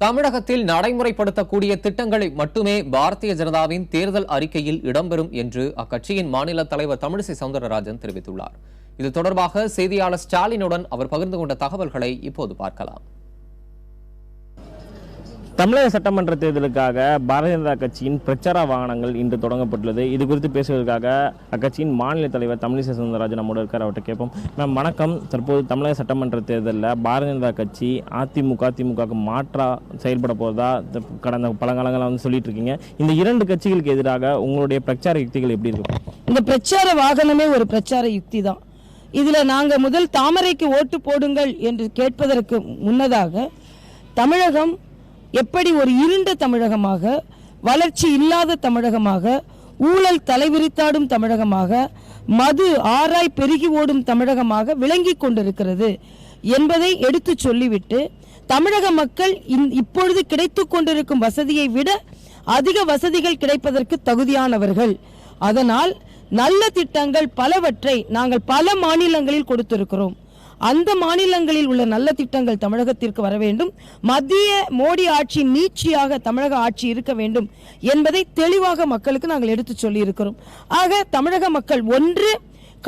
தமிழகத்தில் நடைமுறைப்படுத்தக்கூடிய திட்டங்களை மட்டுமே பாரதிய ஜனதாவின் தேர்தல் அறிக்கையில் இடம்பெறும் என்று அக்கட்சியின் மாநில தலைவர் தமிழிசை சவுந்தரராஜன் தெரிவித்துள்ளார். இது தொடர்பாக செய்தியாளர் ஸ்டாலினுடன் அவர் பகிர்ந்து கொண்ட தகவல்களை இப்போது பார்க்கலாம். தமிழக சட்டமன்ற தேர்தலுக்காக பாரதிய ஜனதா கட்சியின் பிரச்சார வாகனங்கள் இன்று தொடங்கப்பட்டுள்ளது. இது குறித்து பேசுவதற்காக அக்கட்சியின் மாநில தலைவர் தமிழிசை சவுந்தரராஜன் நம்மோடு இருக்கார். அவர்கிட்ட கேட்போம். மேம் வணக்கம். தற்போது தமிழக சட்டமன்ற தேர்தலில் பாரதிய ஜனதா கட்சி திமுகவுக்கு மாற்றா செயல்பட போவதா கடந்த பல காலங்களாக சொல்லிட்டு இருக்கீங்க. இந்த இரண்டு கட்சிகளுக்கு எதிராக உங்களுடைய பிரச்சார யுக்திகள் எப்படி இருக்கும்? இந்த பிரச்சார வாகனமே ஒரு பிரச்சார யுக்தி தான். இதுல நாங்க முதல் தாமரைக்கு ஓட்டு போடுங்கள் என்று கேட்பதற்கு முன்னதாக தமிழகம் எப்படி ஒரு இருண்ட தமிழகமாக, வளர்ச்சி இல்லாத தமிழகமாக, ஊழல் தலைவிரித்தாடும் தமிழகமாக, மது ஆராய் பெருகி ஓடும் தமிழகமாக விளங்கி கொண்டிருக்கிறது என்பதை எடுத்து சொல்லிவிட்டு, தமிழக மக்கள் இப்பொழுது கிடைத்துக் கொண்டிருக்கும் வசதியை விட அதிக வசதிகள் கிடைப்பதற்கு தகுதியானவர்கள். அதனால் நல்ல திட்டங்கள் பலவற்றை நாங்கள் பல மாநிலங்களில் கொடுத்திருக்கிறோம். அந்த மாநிலங்களில் உள்ள நல்ல திட்டங்கள் தமிழகத்திற்கு வர வேண்டும். மத்திய மோடி ஆட்சி நீட்சியாக தமிழக ஆட்சி இருக்க வேண்டும் என்பதை தெளிவாக மக்களுக்கு நாங்கள் எடுத்து சொல்லி இருக்கிறோம். ஆக தமிழக மக்கள் ஒன்று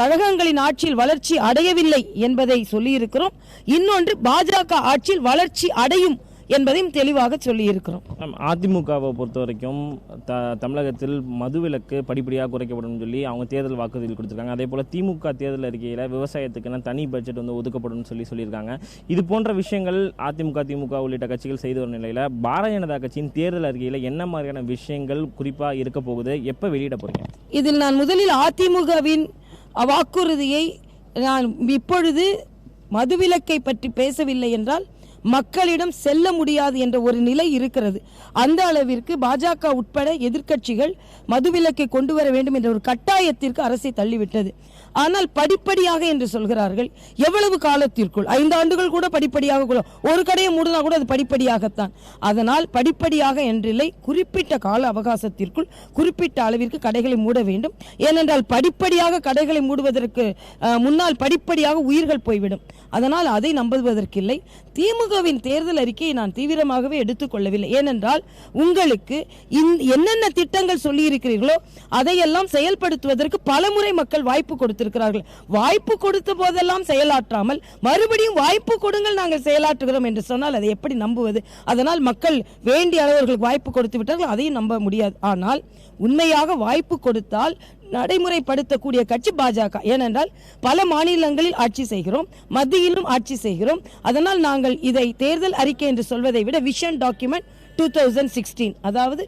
கழகங்களின் ஆட்சியில் வளர்ச்சி அடையவில்லை என்பதை சொல்லி இருக்கிறோம். இன்னொன்று பாஜக ஆட்சியில் வளர்ச்சி அடையும் என்பதையும் தெளிவாக சொல்லி இருக்கிறோம். அதிமுகவை பொறுத்த வரைக்கும் தமிழகத்தில் மதுவிலக்கு படிப்படியாக குறைக்கப்படும் சொல்லி அவங்க தேர்தல் வாக்குறுதிகள் கொடுத்துருக்காங்க. அதே போல் திமுக தேர்தல் அறிக்கையில் விவசாயத்துக்குன்னு தனி பட்ஜெட் ஒதுக்கப்படும் சொல்லியிருக்காங்க. இது போன்ற விஷயங்கள் அதிமுக திமுக உள்ளிட்ட கட்சிகள் செய்து வரும் நிலையில் பாரதிய ஜனதா கட்சியின் தேர்தல் அறிக்கையில் என்ன மாதிரியான விஷயங்கள் குறிப்பாக இருக்க போகுது, எப்போ வெளியிட போறீங்க? இதில் நான் முதலில் அதிமுகவின் வாக்குறுதியை நான் இப்பொழுது மதுவிலக்கை பற்றி பேசவில்லை என்றால் மக்களிடம் செல்ல முடியாது என்ற ஒரு நிலை இருக்கிறது. அந்த அளவிற்கு பாஜக உட்பட எதிர்க்கட்சிகள் மதுவிலக்கை கொண்டு வர வேண்டும் என்ற ஒரு கட்டாயத்திற்கு அரசை தள்ளிவிட்டது. ஆனால் படிப்படியாக என்று சொல்கிறார்கள். எவ்வளவு காலத்திற்குள்? 5 ஆண்டுகள் கூட படிப்படியாக, ஒரு கடையை மூடினா கூட அது படிப்படியாகத்தான். அதனால் படிப்படியாக என்றில்லை, குறிப்பிட்ட கால அவகாசத்திற்குள் குறிப்பிட்ட அளவிற்கு கடைகளை மூட வேண்டும். ஏனென்றால் படிப்படியாக கடைகளை மூடுவதற்கு முன்னால் படிப்படியாக உயிர்கள் போய்விடும். அதனால் அதை நம்புவதற்கில்லை. திமுகவின் தேர்தல் அறிக்கையை நான் தீவிரமாகவே எடுத்துக்கொள்ளவில்லை. ஏனென்றால் உங்களுக்கு என்னென்ன திட்டங்கள் சொல்லி இருக்கிறீர்களோ அதையெல்லாம் செயல்படுத்துவதற்கு பலமுறை மக்கள் வாய்ப்பு கொடுத்திருக்கிறார்கள். வாய்ப்பு கொடுத்த போதெல்லாம் செயலாற்றாமல் மறுபடியும் வாய்ப்பு கொடுங்கள் நாங்கள் செயலாற்றுகிறோம் என்று சொன்னால் அதை எப்படி நம்புவது? அதனால் மக்கள் வேண்டிய அளவர்களுக்கு வாய்ப்பு கொடுத்து விட்டார்கள், அதையும் நம்ப முடியாது. ஆனால் உண்மையாக வாய்ப்பு கொடுத்தால் நடைமுறைப்படுத்தக்கூடிய கட்சி பாஜக. ஏனென்றால் பல மாநிலங்களில் ஆட்சி செய்கிறோம், மத்தியிலும் ஆட்சி செய்கிறோம். அதனால் நாங்கள் இதை தேர்தல் அறிக்கை என்று சொல்வதை விட விஷன் டாக்குமெண்ட் 2016, அதாவது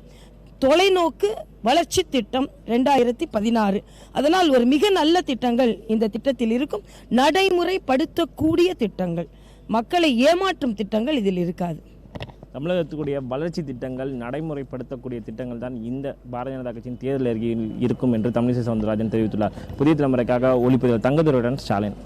தொலைநோக்கு வளர்ச்சி திட்டம் 2016. அதனால் ஒரு மிக நல்ல திட்டங்கள் இந்த திட்டத்தில் இருக்கும். நடைமுறைப்படுத்தக்கூடிய திட்டங்கள், மக்களை ஏமாற்றும் திட்டங்கள் இதில் இருக்காது. தமிழகத்துக்குரிய வளர்ச்சி திட்டங்கள், நடைமுறைப்படுத்தக்கூடிய திட்டங்கள் தான் இந்த பாரதிய ஜனதா கட்சியின் தேர்தல் அறிக்கையில் இருக்கும் என்று தமிழிசை சவுந்தரராஜன் தெரிவித்துள்ளார். புதிய தலைமுறைக்காக ஒளிப்பதிவு தங்கதுரையுடன் ஸ்டாலின்.